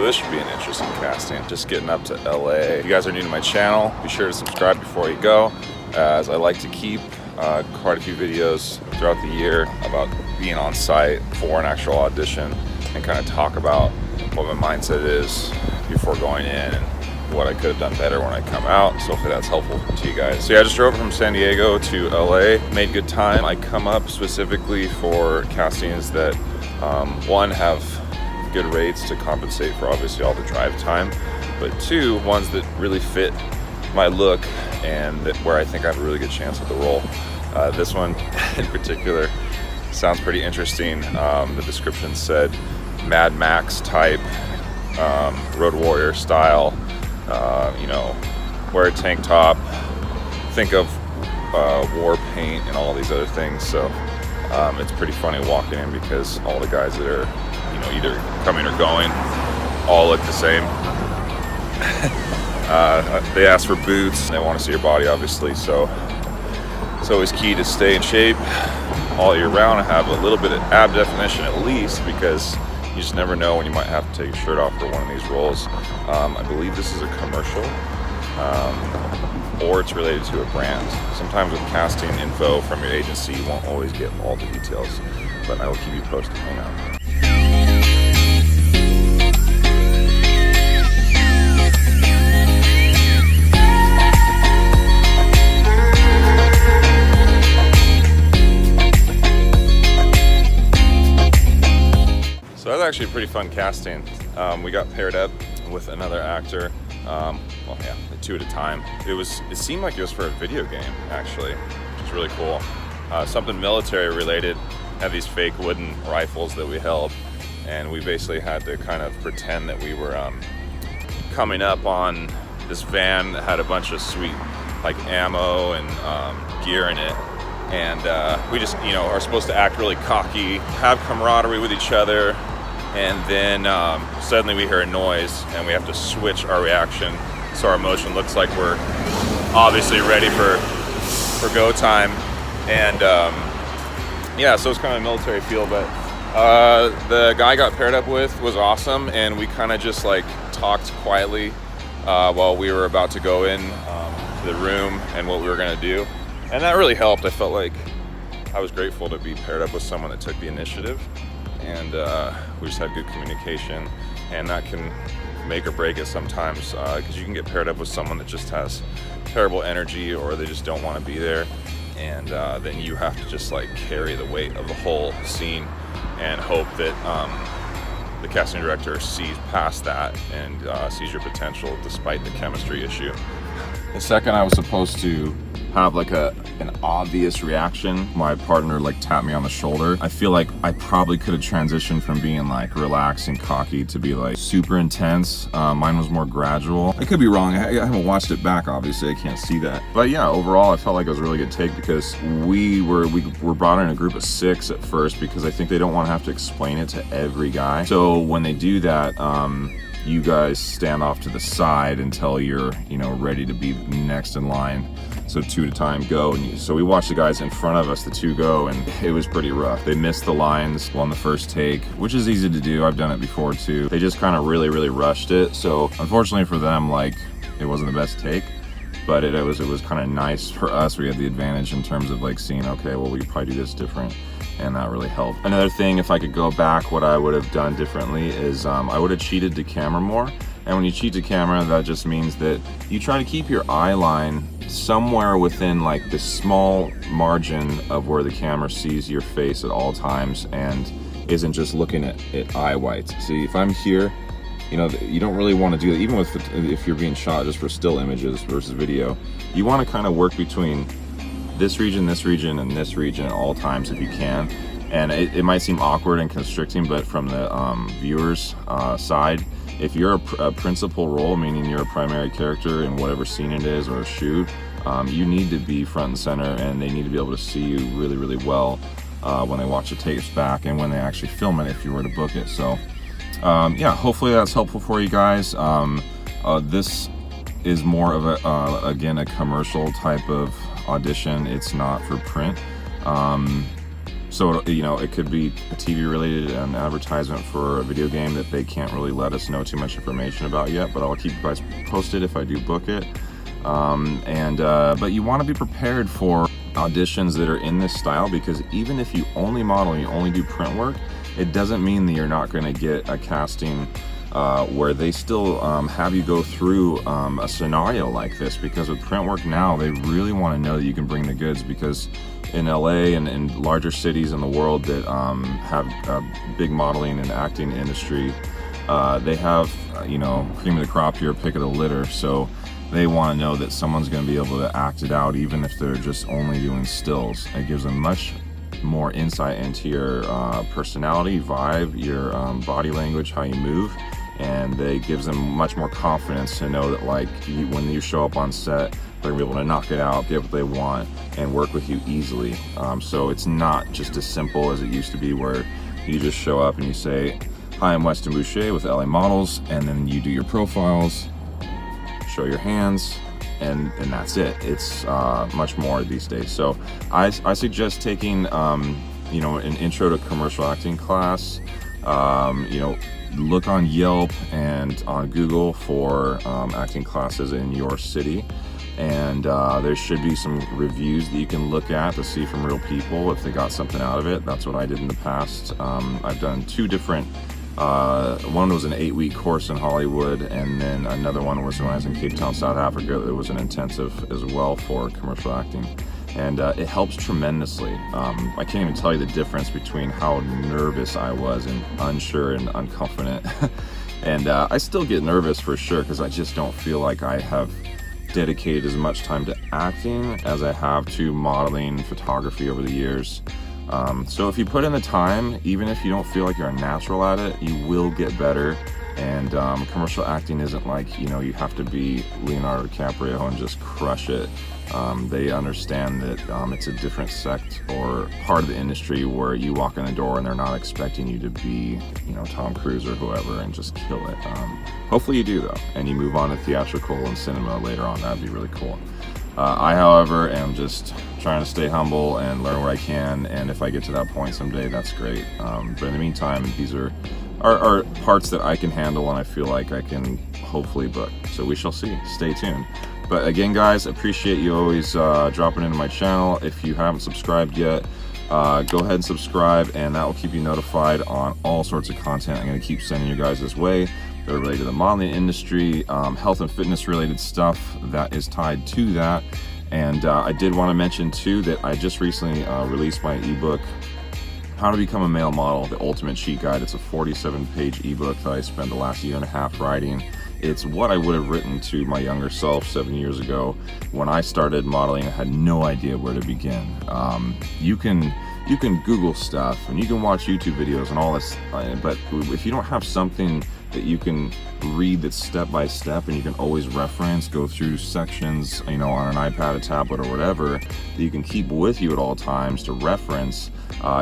this should be an interesting casting. Just getting up to LA. If you guys are new to my channel, be sure to subscribe before you go, as I like to keep quite a few videos throughout the year about being on site for an actual audition and kind of talk about what my mindset is before going in and what I could have done better when I come out. So hopefully that's helpful to you guys. So yeah, I just drove from San Diego to LA, made good time. I come up specifically for castings that one, have good rates to compensate for obviously all the drive time, but two, ones that really fit my look and that where I think I have a really good chance at the role. This one in particular sounds pretty interesting. The description said Mad Max type, Road Warrior style, you know, wear a tank top, think of war paint and all these other things. So it's pretty funny walking in because all the guys that are, you know, either coming or going all look the same. They ask for boots, they want to see your body obviously, so it's always key to stay in shape all year round and have a little bit of ab definition at least, because you just never know when you might have to take your shirt off for one of these roles. I believe this is a commercial, or it's related to a brand. Sometimes with casting info from your agency, you won't always get all the details, but I will keep you posted on that. So that was actually a pretty fun casting. We got paired up with another actor. Well, yeah, 2 at a time. It seemed like it was for a video game, actually, which is really cool. Something military related. Had these fake wooden rifles that we held, and we basically had to kind of pretend that we were coming up on this van that had a bunch of sweet like ammo and gear in it. And we just, you know, are supposed to act really cocky, have camaraderie with each other, and then suddenly we hear a noise and we have to switch our reaction so our emotion looks like we're obviously ready for go time. And yeah, so it's kind of a military feel, but the guy I got paired up with was awesome, and we kind of just like talked quietly while we were about to go in to the room and what we were gonna do. And that really helped. I felt like I was grateful to be paired up with someone that took the initiative, and we just had good communication, and that can make or break it sometimes, because you can get paired up with someone that just has terrible energy or they just don't want to be there, and then you have to just like carry the weight of the whole scene and hope that the casting director sees past that and sees your potential despite the chemistry issue. The second I was supposed to have like an obvious reaction, my partner like tapped me on the shoulder. I feel like I probably could have transitioned from being like relaxed and cocky to be like super intense. Mine was more gradual. I could be wrong. I haven't watched it back, obviously. I can't see that. But yeah, overall, I felt like it was a really good take because we were brought in a group of 6 at first because I think they don't want to have to explain it to every guy. So when they do that, you guys stand off to the side until you're, you know, ready to be next in line. So 2 at a time go. And so we watched the guys in front of us, the 2 go, and it was pretty rough. They missed the lines on the first take, which is easy to do. I've done it before too. They just kind of really rushed it. So unfortunately for them, like, it wasn't the best take, but it was kind of nice for us. We had the advantage in terms of like seeing, okay, well, we could probably do this different, and that really helped. Another thing, if I could go back, what I would have done differently is I would have cheated to camera more. And when you cheat to camera, that just means that you try to keep your eye line somewhere within like the small margin of where the camera sees your face at all times and isn't just looking at eye whites. See, if I'm here, you know, you don't really want to do that, even if you're being shot just for still images versus video. You want to kind of work between this region, and this region at all times if you can. And it might seem awkward and constricting, but from the viewer's side, if you're a principal role, meaning you're a primary character in whatever scene it is or a shoot, you need to be front and center, and they need to be able to see you really well when they watch the tapes back and when they actually film it if you were to book it. So yeah, hopefully that's helpful for you guys. This is more of a, again, a commercial type of audition. It's not for print. So, you know, it could be a TV related advertisement for a video game that they can't really let us know too much information about yet, but I'll keep you guys posted if I do book it. But you want to be prepared for auditions that are in this style, because even if you only model and you only do print work, it doesn't mean that you're not going to get a casting where they still have you go through a scenario like this, because with print work now, they really want to know that you can bring the goods, because in LA and in larger cities in the world that have a big modeling and acting industry, they have, you know, cream of the crop here, pick of the litter. So they want to know that someone's going to be able to act it out, even if they're just only doing stills. It gives them much more insight into your personality, vibe, your body language, how you move, and it gives them much more confidence to know that, like, when you show up on set, they're gonna be able to knock it out, get what they want, and work with you easily. So it's not just as simple as it used to be, where you just show up and you say, "Hi, I'm Weston Boucher with LA Models," and then you do your profiles, show your hands, and that's it. It's much more these days. So I suggest taking you know, an intro to commercial acting class. You know, look on Yelp and on Google for acting classes in your city, and there should be some reviews that you can look at to see from real people if they got something out of it. That's what I did in the past. I've done 2 different, one was an 8-week course in Hollywood, and then another one was when I was in Cape Town, South Africa. It was an intensive as well for commercial acting, and it helps tremendously. I can't even tell you the difference between how nervous I was and unsure and unconfident. And I still get nervous for sure, because I just don't feel like I have dedicated as much time to acting as I have to modeling, photography over the years. So if you put in the time, even if you don't feel like you're a natural at it, you will get better. And commercial acting isn't like, you know, you have to be Leonardo DiCaprio and just crush it. They understand that it's a different sect or part of the industry where you walk in the door and they're not expecting you to be, you know, Tom Cruise or whoever and just kill it. Hopefully you do, though, and you move on to theatrical and cinema later on. That'd be really cool. I, however, am just trying to stay humble and learn what I can, and if I get to that point someday, that's great. But in the meantime, these are parts that I can handle and I feel like I can hopefully book. So we shall see. Stay tuned. But again, guys, appreciate you always dropping into my channel. If you haven't subscribed yet, go ahead and subscribe, and that will keep you notified on all sorts of content I'm going to keep sending you guys this way. They're related to the modeling industry, health and fitness related stuff that is tied to that. And I did want to mention too that I just recently released my ebook, How to Become a Male Model, the Ultimate Cheat Guide. It's a 47-page ebook that I spent the last 1.5 years writing. It's what I would have written to my younger self 7 years ago when I started modeling. I had no idea where to begin. You can Google stuff and you can watch YouTube videos and all this, but if you don't have something that you can read that's step by step and you can always reference, go through sections, you know, on an iPad, a tablet, or whatever, that you can keep with you at all times to reference,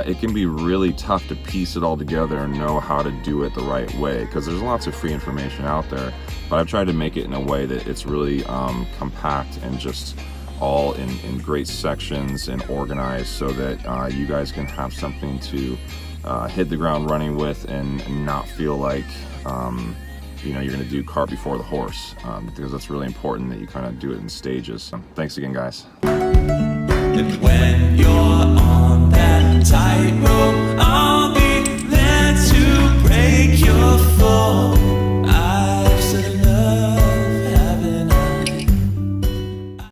it can be really tough to piece it all together and know how to do it the right way, because there's lots of free information out there, but I've tried to make it in a way that it's really compact and just all in great sections and organized, so that you guys can have something to hit the ground running with and not feel like you know, you're going to do cart before the horse, because that's really important that you kind of do it in stages. So, thanks again, guys. And when you're on that tightrope